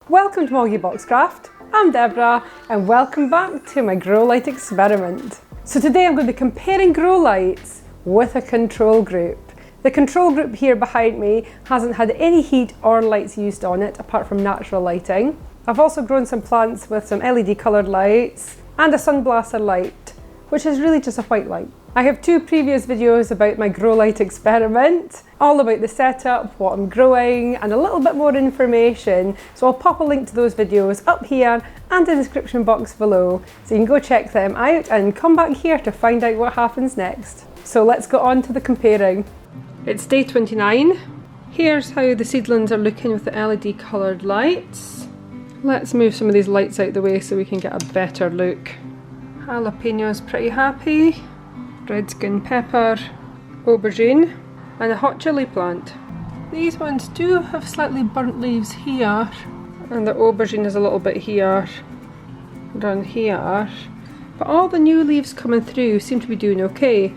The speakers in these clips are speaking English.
Welcome to MoggyBoxCraft. I'm Deborah and welcome back to my grow light experiment. So today I'm going to be comparing grow lights with a control group. The control group here behind me hasn't had any heat or lights used on it apart from natural lighting. I've also grown some plants with some LED coloured lights and a sunblaster light, which is really just a white light. I have two previous videos about my grow light experiment, all about the setup, what I'm growing, and a little bit more information. So I'll pop a link to those videos up here and in the description box below, so you can go check them out and come back here to find out what happens next. So let's go on to the comparing. It's day 29. Here's how the seedlings are looking with the LED coloured lights. Let's move some of these lights out the way so we can get a better look. Jalapeno's pretty happy. Red skin pepper, aubergine, and a hot chilli plant. These ones do have slightly burnt leaves here, and the aubergine is a little bit here, down here. But all the new leaves coming through seem to be doing okay.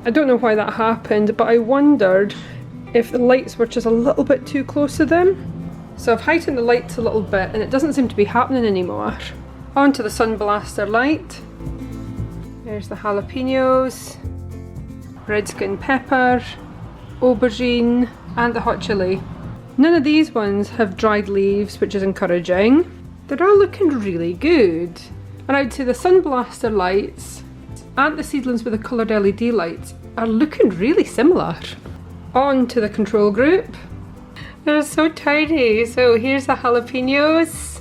I don't know why that happened, but I wondered if the lights were just a little bit too close to them. So I've heightened the lights a little bit and it doesn't seem to be happening anymore. On to the sunblaster light. There's the jalapenos, red skin pepper, aubergine, and the hot chili. None of these ones have dried leaves, which is encouraging. They're all looking really good. And I'd say the sunblaster lights and the seedlings with the coloured LED lights are looking really similar. On to the control group. They're so tiny. So here's the jalapenos.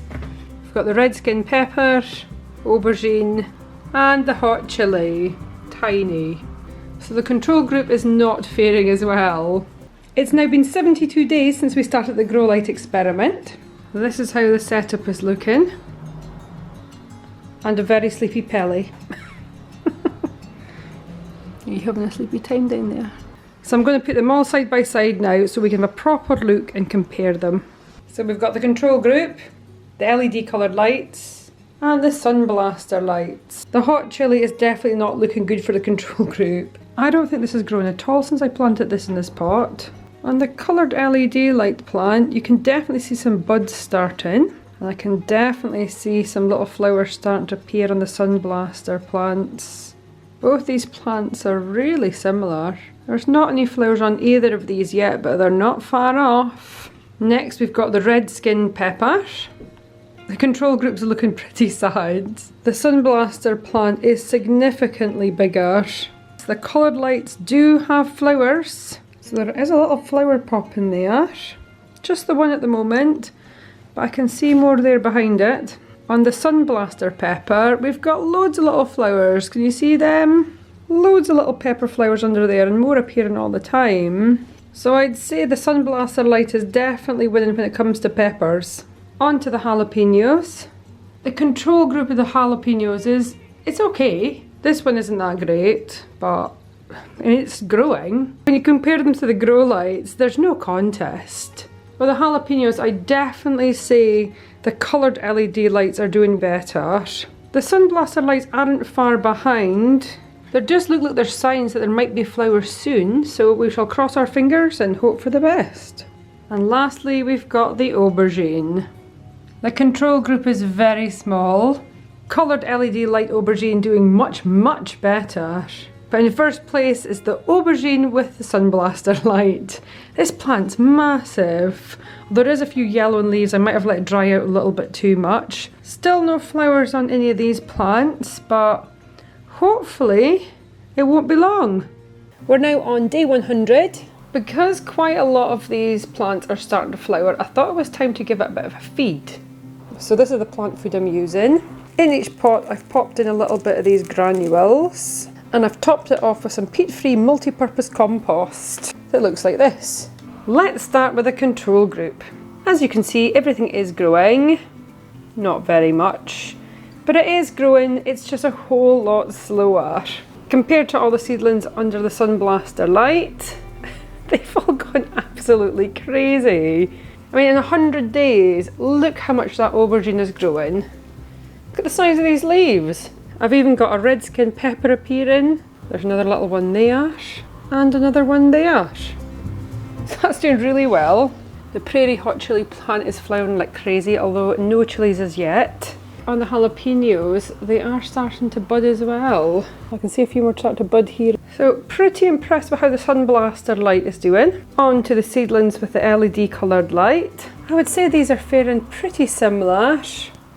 We've got the red skin pepper, aubergine, and the hot chili. Tiny. So the control group is not faring as well. It's now been 72 days since we started the grow light experiment. This is how the setup is looking. And a very sleepy Pelly. Are you having a sleepy time down there? So I'm going to put them all side by side now so we can have a proper look and compare them. So we've got the control group, the LED coloured lights, and the sunblaster lights. The hot chili is definitely not looking good for the control group. I don't think this has grown at all since I planted this in this pot. On the coloured LED light plant, you can definitely see some buds starting. And I can definitely see some little flowers starting to appear on the sunblaster plants. Both these plants are really similar. There's not any flowers on either of these yet, but they're not far off. Next we've got the red skin pepper. The control group's looking pretty sad. The sunblaster plant is significantly bigger. The coloured lights do have flowers, so there is a little flower pop in there. Just the one at the moment, but I can see more there behind it. On the sunblaster pepper, we've got loads of little flowers. Can you see them? Loads of little pepper flowers under there and more appearing all the time. So I'd say the sunblaster light is definitely winning when it comes to peppers. On to the jalapenos. The control group of the jalapenos it's okay. This one isn't that great, but it's growing. When you compare them to the grow lights, there's no contest. With the jalapenos, I definitely say the coloured LED lights are doing better. The sunblaster lights aren't far behind. There does look like there's signs that there might be flowers soon, so we shall cross our fingers and hope for the best. And lastly, we've got the aubergine. The control group is very small. Coloured LED light aubergine doing much, much better. But in first place is the aubergine with the sunblaster light. This plant's massive. There is a few yellow leaves I might have let dry out a little bit too much. Still no flowers on any of these plants, but hopefully it won't be long. We're now on day 100. Because quite a lot of these plants are starting to flower, I thought it was time to give it a bit of a feed. So this is the plant food I'm using. In each pot I've popped in a little bit of these granules and I've topped it off with some peat-free multi-purpose compost that looks like this. Let's start with the control group. As you can see, everything is growing. Not very much, but it is growing, it's just a whole lot slower. Compared to all the seedlings under the sunblaster light, they've all gone absolutely crazy. I mean, in 100 days, look how much that aubergine is growing. Look at the size of these leaves. I've even got a red skin pepper appearing. There's another little one there, and another one there. So that's doing really well. The prairie hot chili plant is flowering like crazy, although no chilies as yet. On the jalapenos, they are starting to bud as well. I can see a few more start to bud here. So pretty impressed with how the Sunblaster light is doing. On to the seedlings with the LED coloured light. I would say these are faring pretty similar.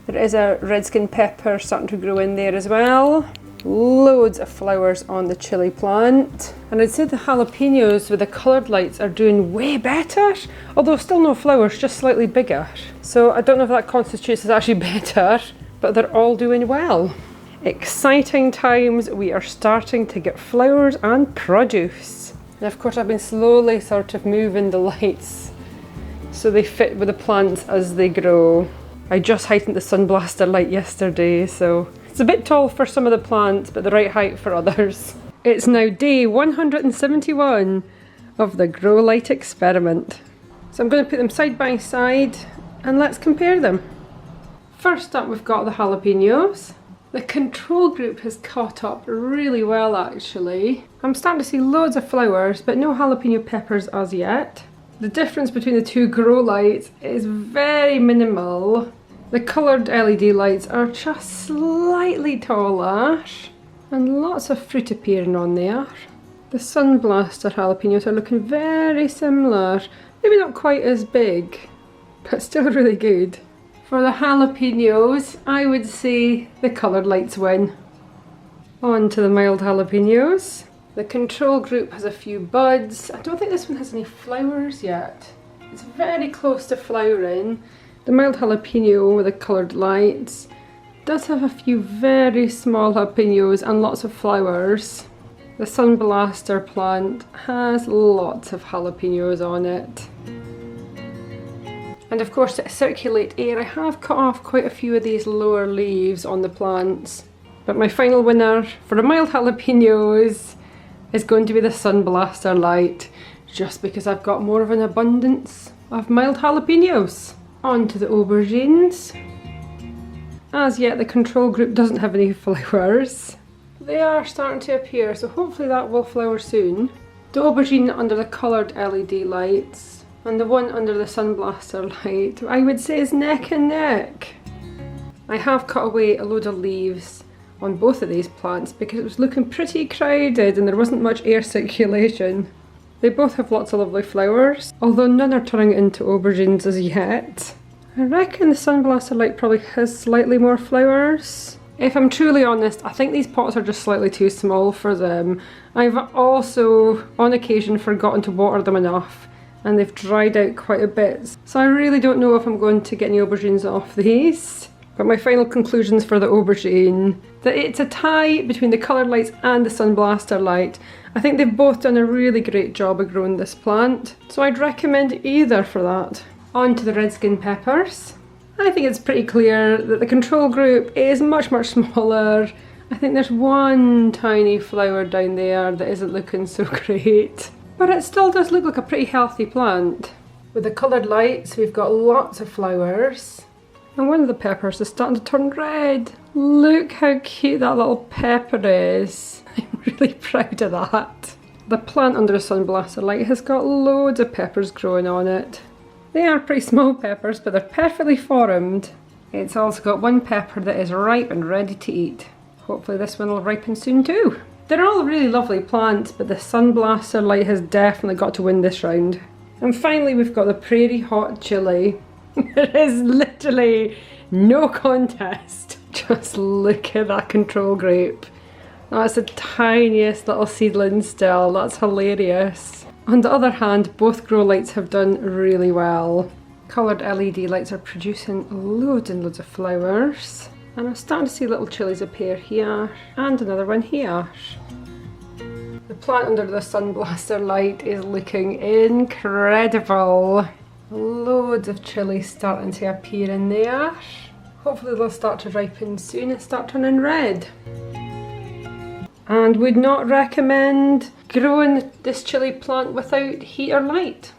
There is a redskin pepper starting to grow in there as well. Loads of flowers on the chili plant. And I'd say the jalapenos with the coloured lights are doing way better, although still no flowers, just slightly bigger. So I don't know if that constitutes as actually better, but they're all doing well. Exciting times, we are starting to get flowers and produce. And of course I've been slowly sort of moving the lights so they fit with the plants as they grow. I just heightened the Sunblaster light yesterday, so it's a bit tall for some of the plants, but the right height for others. It's now day 171 of the grow light experiment. So I'm going to put them side by side and let's compare them. First up, we've got the jalapenos. The control group has caught up really well actually. I'm starting to see loads of flowers, but no jalapeno peppers as yet. The difference between the two grow lights is very minimal. The coloured LED lights are just slightly taller and lots of fruit appearing on there. The Sunblaster jalapenos are looking very similar, maybe not quite as big, but still really good. For the jalapenos, I would say the coloured lights win. On to the mild jalapenos. The control group has a few buds. I don't think this one has any flowers yet. It's very close to flowering. The mild jalapeno with the coloured lights does have a few very small jalapenos and lots of flowers. The Sunblaster plant has lots of jalapenos on it. And of course, to circulate air, I have cut off quite a few of these lower leaves on the plants. But my final winner for the mild jalapenos is going to be the Sunblaster light, just because I've got more of an abundance of mild jalapenos. On to the aubergines. As yet, the control group doesn't have any flowers. They are starting to appear, so hopefully that will flower soon. The aubergine under the coloured LED lights and the one under the Sunblaster light, I would say is neck and neck. I have cut away a load of leaves on both of these plants because it was looking pretty crowded and there wasn't much air circulation. They both have lots of lovely flowers, although none are turning into aubergines as yet. I reckon the Sunblaster light probably has slightly more flowers. If I'm truly honest, I think these pots are just slightly too small for them. I've also, on occasion, forgotten to water them enough, and they've dried out quite a bit. So I really don't know if I'm going to get any aubergines off these. But my final conclusions for the aubergine, that it's a tie between the coloured lights and the Sunblaster light. I think they've both done a really great job of growing this plant, so I'd recommend either for that. On to the redskin peppers. I think it's pretty clear that the control group is much smaller. I think there's one tiny flower down there that isn't looking so great, but it still does look like a pretty healthy plant. With the coloured lights, we've got lots of flowers. And one of the peppers is starting to turn red. Look how cute that little pepper is. I'm really proud of that. The plant under the Sunblaster light has got loads of peppers growing on it. They are pretty small peppers, but they're perfectly formed. It's also got one pepper that is ripe and ready to eat. Hopefully this one will ripen soon too. They're all really lovely plants, but the Sunblaster light has definitely got to win this round. And finally we've got the prairie hot chili. There is literally no contest. Just look at that control group. That's the tiniest little seedling still. That's hilarious. On the other hand, both grow lights have done really well. Coloured LED lights are producing loads and loads of flowers. And I'm starting to see little chilies appear here and another one here. The plant under the Sunblaster light is looking incredible. Loads of chilies starting to appear in there. Hopefully they'll start to ripen soon and start turning red. And would not recommend growing this chili plant without heat or light.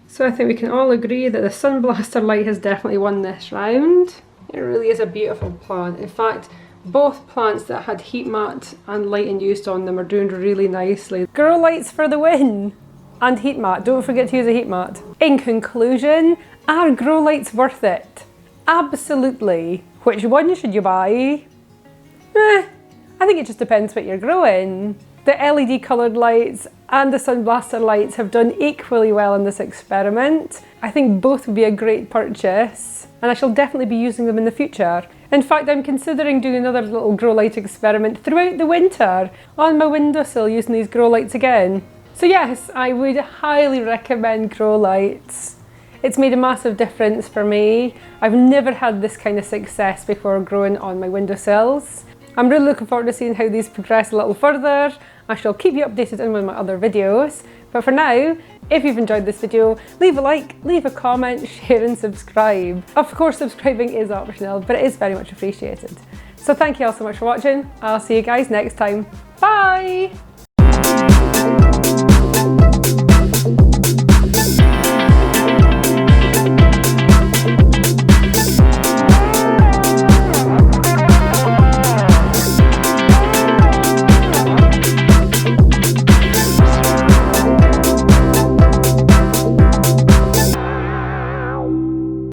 So I think we can all agree that the Sunblaster light has definitely won this round. It really is a beautiful plant. In fact, both plants that had heat mat and lighting used on them are doing really nicely. Grow lights for the win! And heat mat, don't forget to use a heat mat. In conclusion, are grow lights worth it? Absolutely. Which one should you buy? I think it just depends what you're growing. The LED coloured lights and the Sunblaster lights have done equally well in this experiment. I think both would be a great purchase, and I shall definitely be using them in the future. In fact, I'm considering doing another little grow light experiment throughout the winter on my windowsill using these grow lights again. So yes, I would highly recommend grow lights. It's made a massive difference for me. I've never had this kind of success before growing on my windowsills. I'm really looking forward to seeing how these progress a little further. I shall keep you updated in one of my other videos. But for now, if you've enjoyed this video, leave a like, leave a comment, share and subscribe. Of course, subscribing is optional, but it is very much appreciated. So thank you all so much for watching. I'll see you guys next time. Bye!